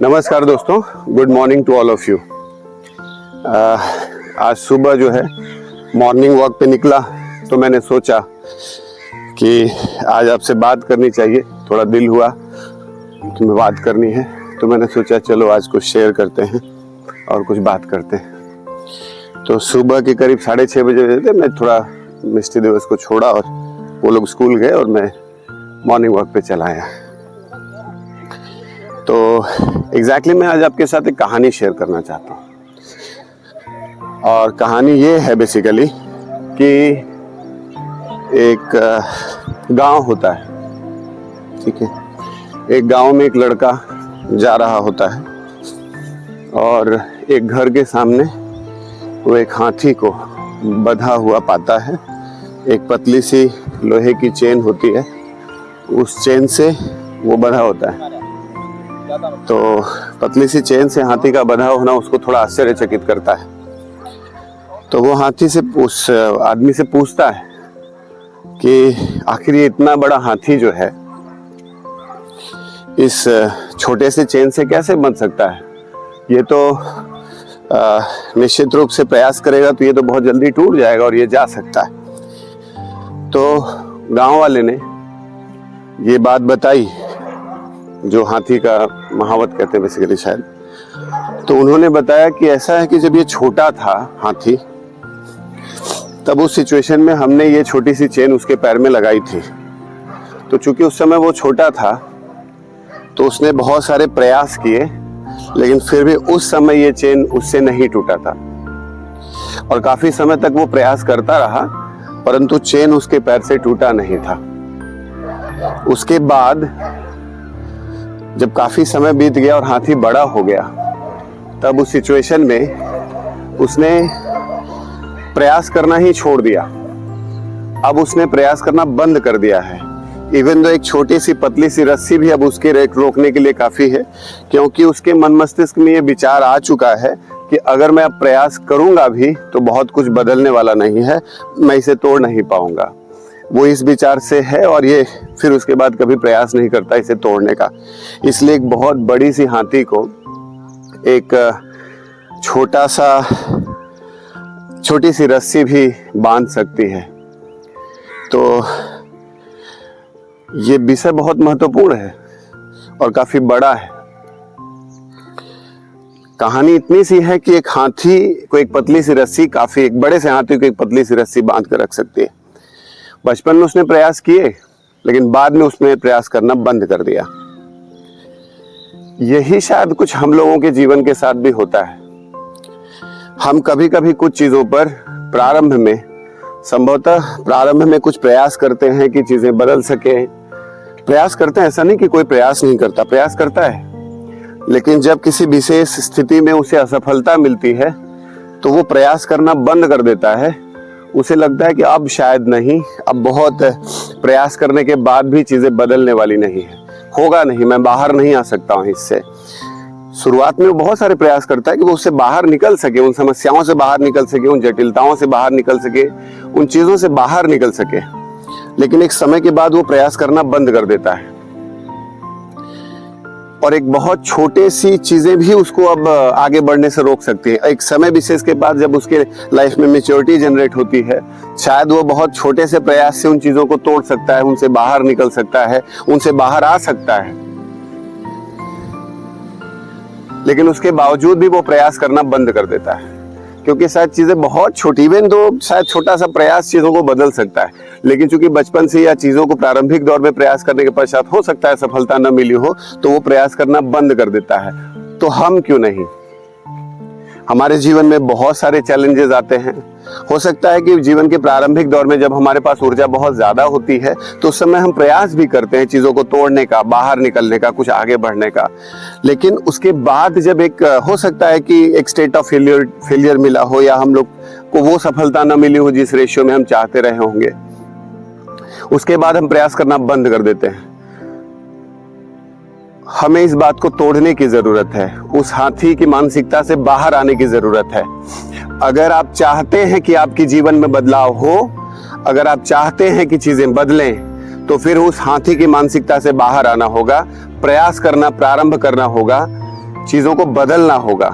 नमस्कार दोस्तों, good morning to all of you. आज सुबह जो है मॉर्निंग वॉक पे निकला तो मैंने सोचा कि आज आपसे बात करनी चाहिए। थोड़ा दिल हुआ कि मैं बात करनी है, तो मैंने सोचा चलो आज कुछ शेयर करते हैं और कुछ बात करते हैं। तो सुबह के करीब 6:30 बजे थे, मैं थोड़ा मिस्टी दिवस को छोड़ा और वो लोग स्कूल गए और मैं मॉर्निंग वॉक पे चला आया। तो एग्जैक्टली मैं आज आपके साथ एक कहानी शेयर करना चाहता हूँ। और कहानी ये है बेसिकली कि एक गांव होता है, ठीक है। एक गांव में एक लड़का जा रहा होता है और एक घर के सामने वो एक हाथी को बंधा हुआ पाता है। एक पतली सी लोहे की चेन होती है, उस चेन से वो बंधा होता है। तो पतली सी चेन से हाथी का बंधा होना उसको थोड़ा आश्चर्यचकित करता है। तो वो हाथी से उस आदमी से पूछता है कि आखिर ये इतना बड़ा हाथी जो है इस छोटे से चेन से कैसे बंध सकता है? ये तो निश्चित रूप से प्रयास करेगा तो ये तो बहुत जल्दी टूट जाएगा और ये जा सकता है। तो गांव वाले ने ये बात बताई, जो हाथी का महावत कहते हैं बेसिकली शायद। तो उन्होंने बताया कि ऐसा है कि जब ये छोटा था हाथी, तब उस सिचुएशन में हमने ये छोटी सी चेन उसके पैर में लगाई थी। तो चूंकि उस समय वो छोटा था तो उसने बहुत सारे प्रयास किए, लेकिन फिर भी उस समय ये चेन उससे नहीं टूटा था। और काफी समय तक वो प्रयास करता रहा, परंतु चेन उसके पैर से टूटा नहीं था। उसके बाद जब काफी समय बीत गया और हाथी बड़ा हो गया, तब उस सिचुएशन में उसने प्रयास करना ही छोड़ दिया। अब उसने प्रयास करना बंद कर दिया है। इवन तो एक छोटी सी पतली सी रस्सी भी अब उसके रोकने के लिए काफी है, क्योंकि उसके मन मस्तिष्क में ये विचार आ चुका है कि अगर मैं अब प्रयास करूंगा भी तो बहुत कुछ बदलने वाला नहीं है, मैं इसे तोड़ नहीं पाऊंगा। वो इस विचार से है और ये फिर उसके बाद कभी प्रयास नहीं करता इसे तोड़ने का। इसलिए एक बहुत बड़ी सी हाथी को एक छोटी सी रस्सी भी बांध सकती है। तो ये विषय बहुत महत्वपूर्ण है और काफी बड़ा है। कहानी इतनी सी है कि एक हाथी को एक पतली सी रस्सी एक बड़े से हाथी को एक पतली सी रस्सी बांध कर रख सकती है। बचपन में उसने प्रयास किए, लेकिन बाद में उसने प्रयास करना बंद कर दिया। यही शायद कुछ हम लोगों के जीवन के साथ भी होता है। हम कभी कभी कुछ चीजों पर संभवतः प्रारंभ में कुछ प्रयास करते हैं कि चीजें बदल सके। प्रयास करते हैं, ऐसा नहीं कि कोई प्रयास नहीं करता, प्रयास करता है। लेकिन जब किसी विशेष स्थिति में उसे असफलता मिलती है तो वो प्रयास करना बंद कर देता है। उसे लगता है कि अब शायद नहीं, अब बहुत प्रयास करने के बाद भी चीजें बदलने वाली नहीं है, होगा नहीं, मैं बाहर नहीं आ सकता हूँ इससे। शुरुआत में वो बहुत सारे प्रयास करता है कि वो उससे बाहर निकल सके, उन समस्याओं से बाहर निकल सके, उन जटिलताओं से बाहर निकल सके, उन चीजों से बाहर निकल सके। लेकिन एक समय के बाद वो प्रयास करना बंद कर देता है और एक बहुत छोटे सी चीजें भी उसको अब आगे बढ़ने से रोक सकती है। एक समय विशेष के बाद जब उसके लाइफ में मैच्योरिटी जनरेट होती है, शायद वो बहुत छोटे से प्रयास से उन चीजों को तोड़ सकता है, उनसे बाहर निकल सकता है, उनसे बाहर आ सकता है। लेकिन उसके बावजूद भी वो प्रयास करना बंद कर देता है, क्योंकि शायद चीजें बहुत छोटी, इवन तो शायद छोटा सा प्रयास चीजों को बदल सकता है। लेकिन चूंकि बचपन से या चीजों को प्रारंभिक दौर में प्रयास करने के पश्चात हो सकता है सफलता न मिली हो, तो वो प्रयास करना बंद कर देता है। तो हम क्यों नहीं? हमारे जीवन में बहुत सारे चैलेंजेस आते हैं। हो सकता है कि जीवन के प्रारंभिक दौर में जब हमारे पास ऊर्जा बहुत ज्यादा होती है तो उस समय हम प्रयास भी करते हैं चीजों को तोड़ने का, बाहर निकलने का, कुछ आगे बढ़ने का। लेकिन उसके बाद जब हो सकता है कि एक स्टेट ऑफ फेलियर मिला हो, या हम लोग को वो सफलता न मिली हो जिस रेशियो में हम चाहते रहे होंगे, उसके बाद हम प्रयास करना बंद कर देते हैं। हमें इस बात को तोड़ने की जरूरत है, उस हाथी की मानसिकता से बाहर आने की जरूरत है। अगर आप चाहते हैं कि आपके जीवन में बदलाव हो, अगर आप चाहते हैं कि चीजें बदलें, तो फिर उस हाथी की मानसिकता से बाहर आना होगा, प्रयास करना प्रारंभ करना होगा, चीज़ों को बदलना होगा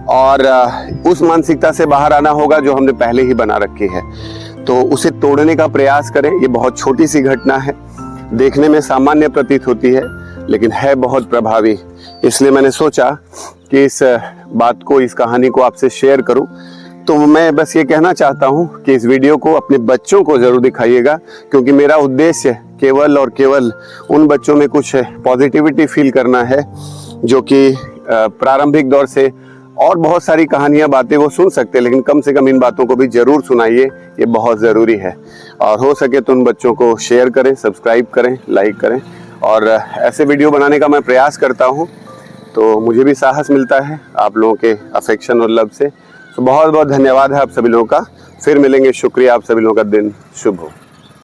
और उस मानसिकता से बाहर आना होगा जो हमने पहले ही बना रखी है। तो उसे तोड़ने का प्रयास करें। ये बहुत छोटी सी घटना है, देखने में सामान्य प्रतीत होती है लेकिन है बहुत प्रभावी। इसलिए मैंने सोचा कि इस बात को, इस कहानी को आपसे शेयर करूं। तो मैं बस ये कहना चाहता हूं कि इस वीडियो को अपने बच्चों को ज़रूर दिखाइएगा, क्योंकि मेरा उद्देश्य केवल और केवल उन बच्चों में कुछ पॉजिटिविटी फील करना है जो कि प्रारंभिक दौर से और बहुत सारी कहानियां, बातें वो सुन सकते हैं, लेकिन कम से कम इन बातों को भी ज़रूर सुनाइए, ये बहुत ज़रूरी है। और हो सके तो उन बच्चों को शेयर करें, सब्सक्राइब करें, लाइक करें। और ऐसे वीडियो बनाने का मैं प्रयास करता हूँ तो मुझे भी साहस मिलता है आप लोगों के अफेक्शन और लव से। तो बहुत बहुत धन्यवाद है आप सभी लोगों का। फिर मिलेंगे। शुक्रिया। आप सभी लोगों का दिन शुभ हो।